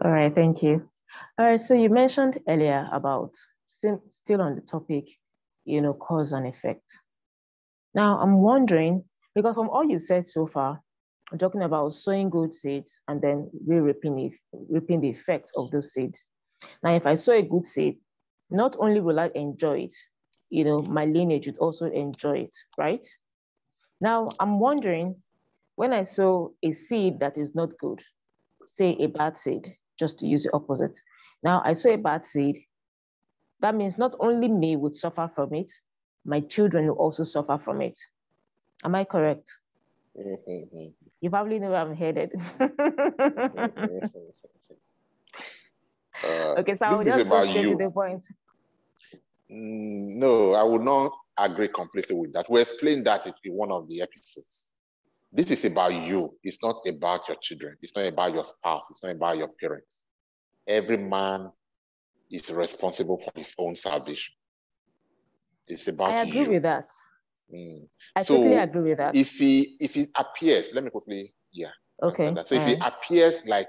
All right, thank you. All right, so you mentioned earlier about, still on the topic, cause and effect. Now, I'm wondering, because from all you said so far, I'm talking about sowing good seeds and then reaping the effect of those seeds. Now, if I sow a good seed, not only will I enjoy it, my lineage would also enjoy it, right? Now, I'm wondering, when I sow a seed that is not good, say a bad seed, just to use the opposite. Now, I sow a bad seed. That means not only me would suffer from it, my children will also suffer from it. Am I correct? Mm-hmm. You probably know where I'm headed. Okay, so I'll just go straight to the point. No, I would not agree completely with that. We explained that in one of the episodes. This is about you. It's not about your children. It's not about your spouse. It's not about your parents. Every man is responsible for his own salvation. It's about you. I agree with that. I so totally agree with that. If it appears, let me quickly, okay. So if it appears like,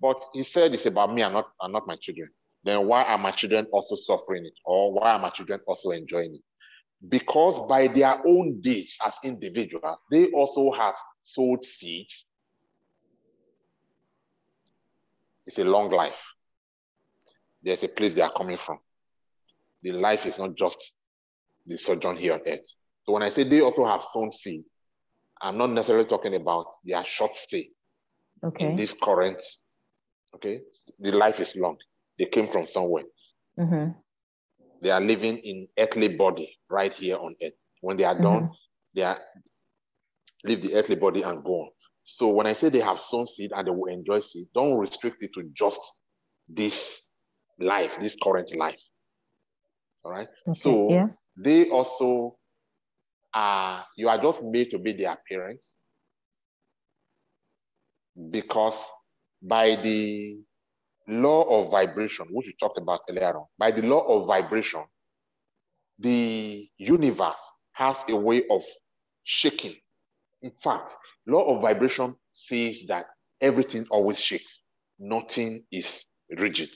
but he said it's about me and not my children, then why are my children also suffering it? Or why are my children also enjoying it? Because by their own deeds as individuals, they also have sowed seeds. It's a long life. There's a place they are coming from. The life is not just the sojourn here on earth. So when I say they also have sown seeds, I'm not necessarily talking about their short stay in this current, the life is long. They came from somewhere. Mm-hmm. They are living in earthly body right here on earth. When they are done, they are leave the earthly body and go on. So when I say they have sown seed and they will enjoy seed, don't restrict it to just this life, this current life. All right. Okay, so they also you are just made to be their parents, because by the law of vibration, which we talked about earlier on, by the law of vibration, the universe has a way of shaking. In fact, law of vibration says that everything always shakes. Nothing is rigid.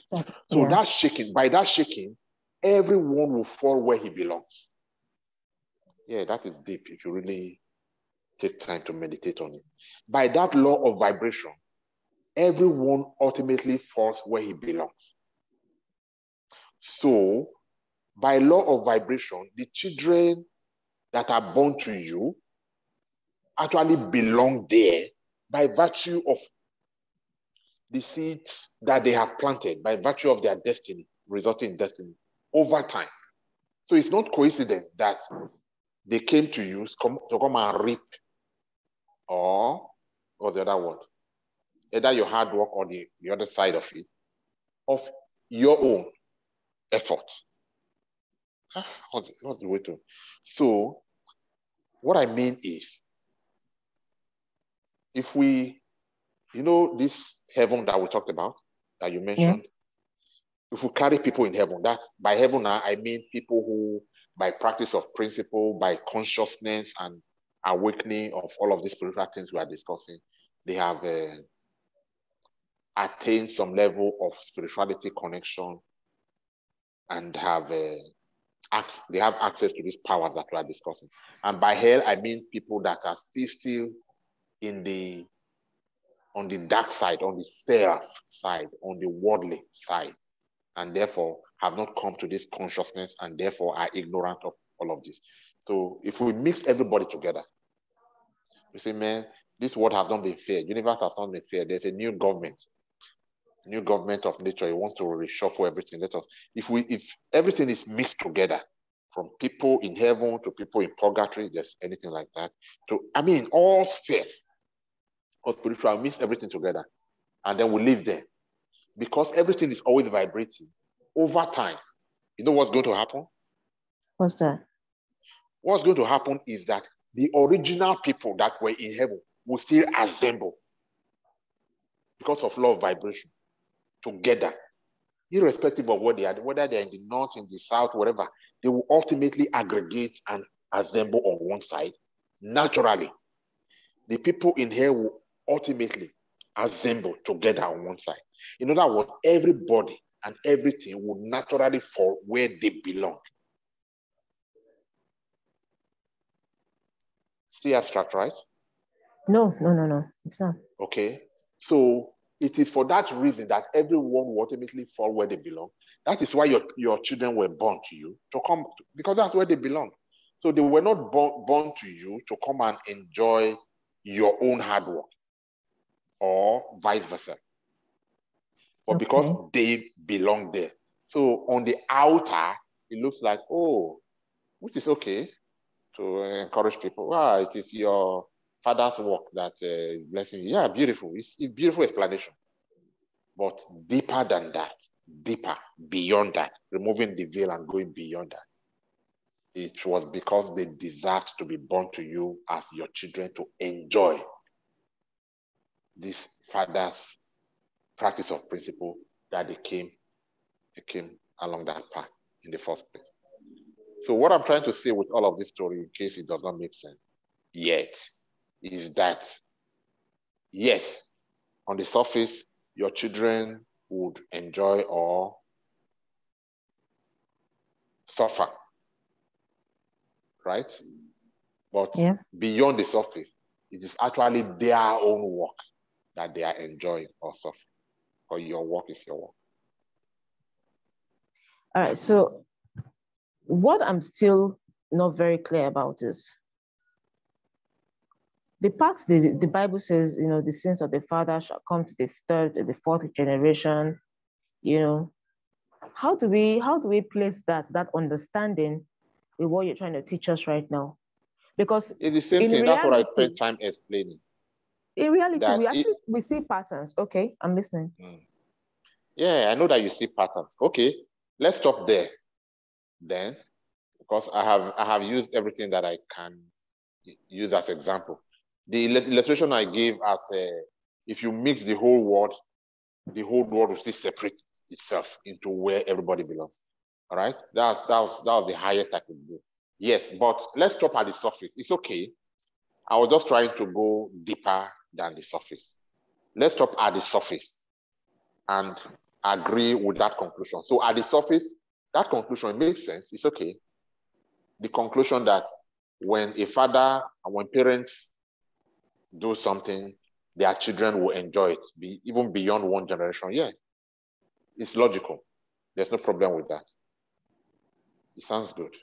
So that shaking, by that shaking, everyone will fall where he belongs. Yeah, that is deep if you really take time to meditate on it. By that law of vibration, everyone ultimately falls where he belongs. So, by law of vibration, the children that are born to you actually belong there by virtue of the seeds that they have planted, by virtue of their destiny, resulting in destiny over time. So it's not coincident that they came to you to come and reap, or what's the other word? Either your hard work or the other side of it, of your own effort. What's the way to? So what I mean is, if we, this heaven that we talked about, that you mentioned, if we carry people in heaven, that by heaven I mean people who, by practice of principle, by consciousness and awakening of all of these spiritual things we are discussing, they have attained some level of spirituality connection and they have access to these powers that we are discussing. And by hell, I mean people that are still on the dark side, on the self side, on the worldly side, and therefore have not come to this consciousness and therefore are ignorant of all of this. So if we mix everybody together, we say, man, this world has not been fair. Universe has not been fair. There's a new government of nature. It wants to reshuffle everything. If everything is mixed together, from people in heaven to people in purgatory, there's anything like that, all spheres of spiritual, mix everything together, and then we live there. Because everything is always vibrating over time. You know what's going to happen? What's that? What's going to happen is that the original people that were in heaven will still assemble because of law of vibration together, irrespective of what they are, whether they're in the north, in the south, whatever. They will ultimately aggregate and assemble on one side naturally. The people in here will ultimately assemble together on one side. In other words, everybody and everything would naturally fall where they belong. Still abstract, right? No. It's not. Okay. So it is for that reason that everyone will ultimately fall where they belong. That is why your children were born to you to come, because that's where they belong. So they were not born to you to come and enjoy your own hard work or vice versa. But because they belong there. So on the outer, it looks like, oh, which is okay to encourage people. Wow, it is your father's work that is blessing you. Yeah, beautiful. It's beautiful explanation. But deeper than that, deeper, beyond that, removing the veil and going beyond that, it was because they deserved to be born to you as your children to enjoy this father's practice of principle that they came along that path in the first place. So what I'm trying to say with all of this story, in case it does not make sense yet, is that, yes, on the surface, your children would enjoy or suffer, right? But beyond the surface, it is actually their own work that they are enjoying or suffering, or your work is your work. All right, so what I'm still not very clear about is the part the Bible says, the sins of the father shall come to the third and the fourth generation. How do we place that understanding with what you're trying to teach us right now? Because it's the same thing. That's what I spent time explaining. In reality, we see patterns. Okay, I'm listening. Yeah, I know that you see patterns. Okay, let's stop there then, because I have used everything that I can use as example. The illustration I gave as if you mix the whole world will still separate itself into where everybody belongs. All right, that was the highest I could do. Yes, but let's stop at the surface. It's okay. I was just trying to go deeper than the surface. Let's stop at the surface and agree with that conclusion. So at the surface, that conclusion makes sense. It's okay. The conclusion that when a father and when parents do something, their children will enjoy it, even beyond one generation. Yeah, it's logical. There's no problem with that. It sounds good.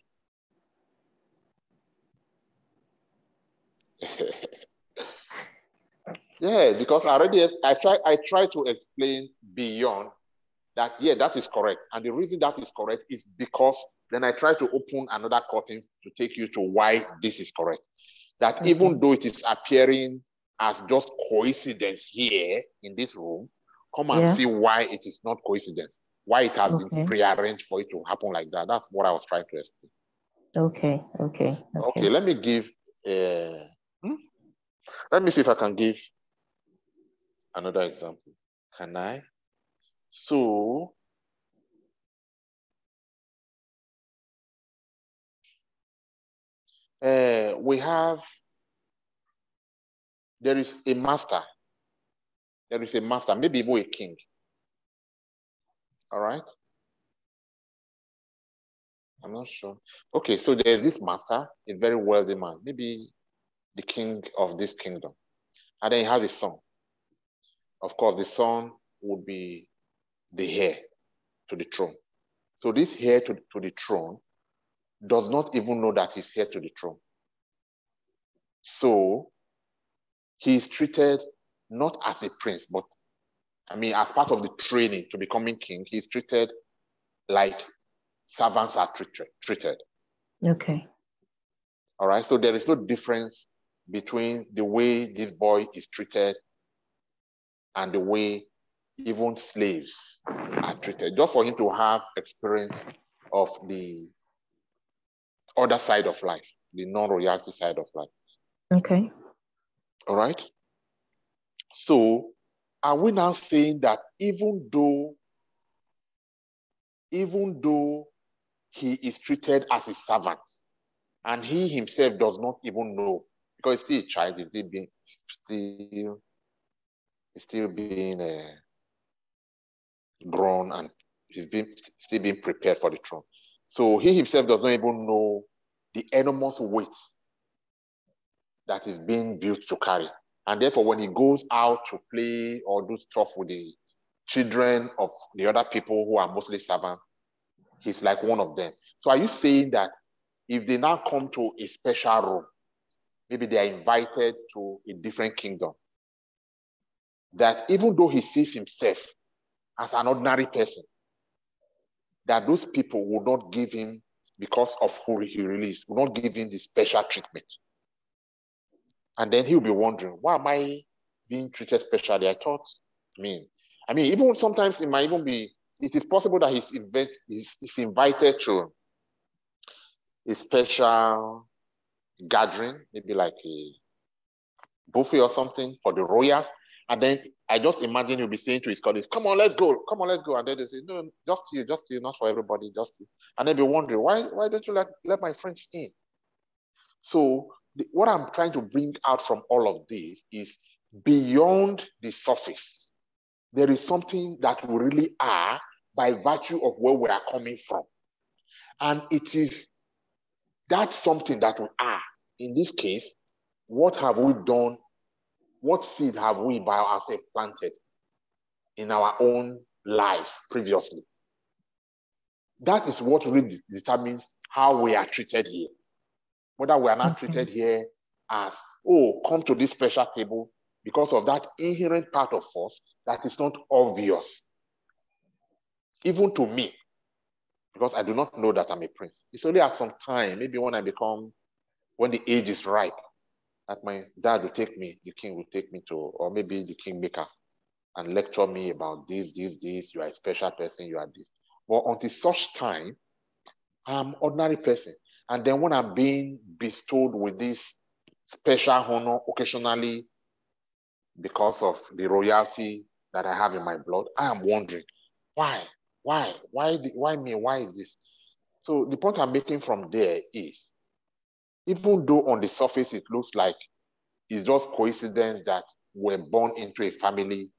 Yeah, because I try to explain beyond that. Yeah, that is correct. And the reason that is correct is because then I try to open another curtain to take you to why this is correct. That even though it is appearing as just coincidence here in this room, come and see why it is not coincidence. Why it has been prearranged for it to happen like that. That's what I was trying to explain. Okay, let me give let me see if I can give another example. Can I? So we have, there is a master, maybe even a king. All right. I'm not sure. Okay, so there's this master, a very wealthy man, maybe the king of this kingdom. And then he has a son. Of course, the son would be the heir to the throne. So this heir to the throne does not even know that he's heir to the throne. So he is treated not as a prince, but as part of the training to becoming king, he's treated like servants are treated. Okay. All right. So there is no difference between the way this boy is treated and the way even slaves are treated, just for him to have experience of the other side of life, the non-royalty side of life. Okay. All right. So are we now saying that even though he is treated as a servant and he himself does not even know, because he's still a child, he's still still being grown, and he's still being prepared for the throne. So he himself does not even know the enormous weight that is being built to carry. And therefore, when he goes out to play or do stuff with the children of the other people who are mostly servants, he's like one of them. So are you saying that if they now come to a special room, maybe they are invited to a different kingdom, that even though he sees himself as an ordinary person, that those people will not give him, because of who he really is, will not give him the special treatment? And then he'll be wondering, why am I being treated specially? I mean, even sometimes it might even be, it is possible that he's invited to a special gathering, maybe like a buffet or something for the royals. And then I just imagine he'll be saying to his colleagues, come on, let's go. And then they say, no, just you, not for everybody, just you. And they'll be wondering, why don't you let my friends in? So what I'm trying to bring out from all of this is beyond the surface. There is something that we really are by virtue of where we are coming from. And it is that something that we are. In this case, what have we done? What seed have we by ourselves planted in our own lives previously? That is what really determines how we are treated here. Whether we are not treated here as, oh, come to this special table, because of that inherent part of us that is not obvious, even to me, because I do not know that I'm a prince. It's only at some time, maybe when the age is ripe, that my dad will take me, the king will take me to, or maybe the kingmakers, and lecture me about this, you are a special person, you are this. But until such time, I'm an ordinary person. And then when I'm being bestowed with this special honor occasionally because of the royalty that I have in my blood, I am wondering, why me? Why is this? So the point I'm making from there is, even though on the surface it looks like it's just coincidence that we're born into a family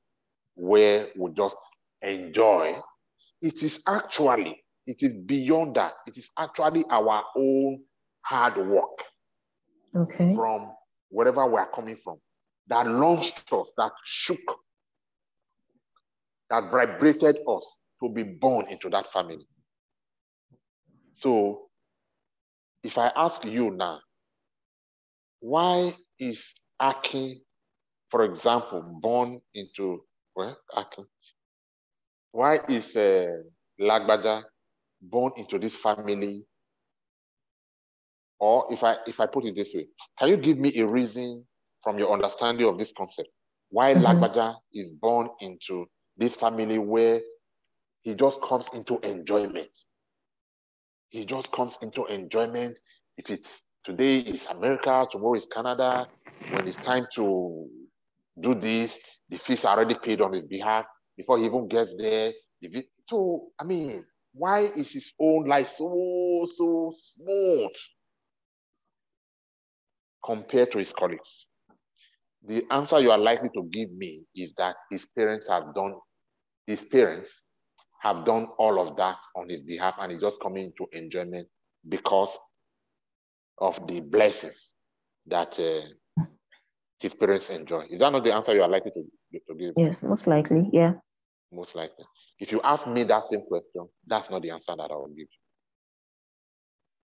where we just enjoy, it is beyond that. It is actually our own hard work from wherever we are coming from that launched us, that shook, that vibrated us to be born into that family. So if I ask you now, why is Akin, for example, born into, Akin? Why is Lagbaja born into this family? Or if I put it this way, can you give me a reason from your understanding of this concept why Lagbaja is born into this family where he just comes into enjoyment? He just comes into enjoyment. If it's today is America, tomorrow is Canada. When it's time to do this, the fees are already paid on his behalf before he even gets there. So, why is his own life so smooth compared to his colleagues? The answer you are likely to give me is that his parents have done all of that on his behalf, and he's just coming into enjoyment because of the blessings that his parents enjoy. Is that not the answer you are likely to give? Yes, most likely, yeah. Most likely. If you ask me that same question, that's not the answer that I will give.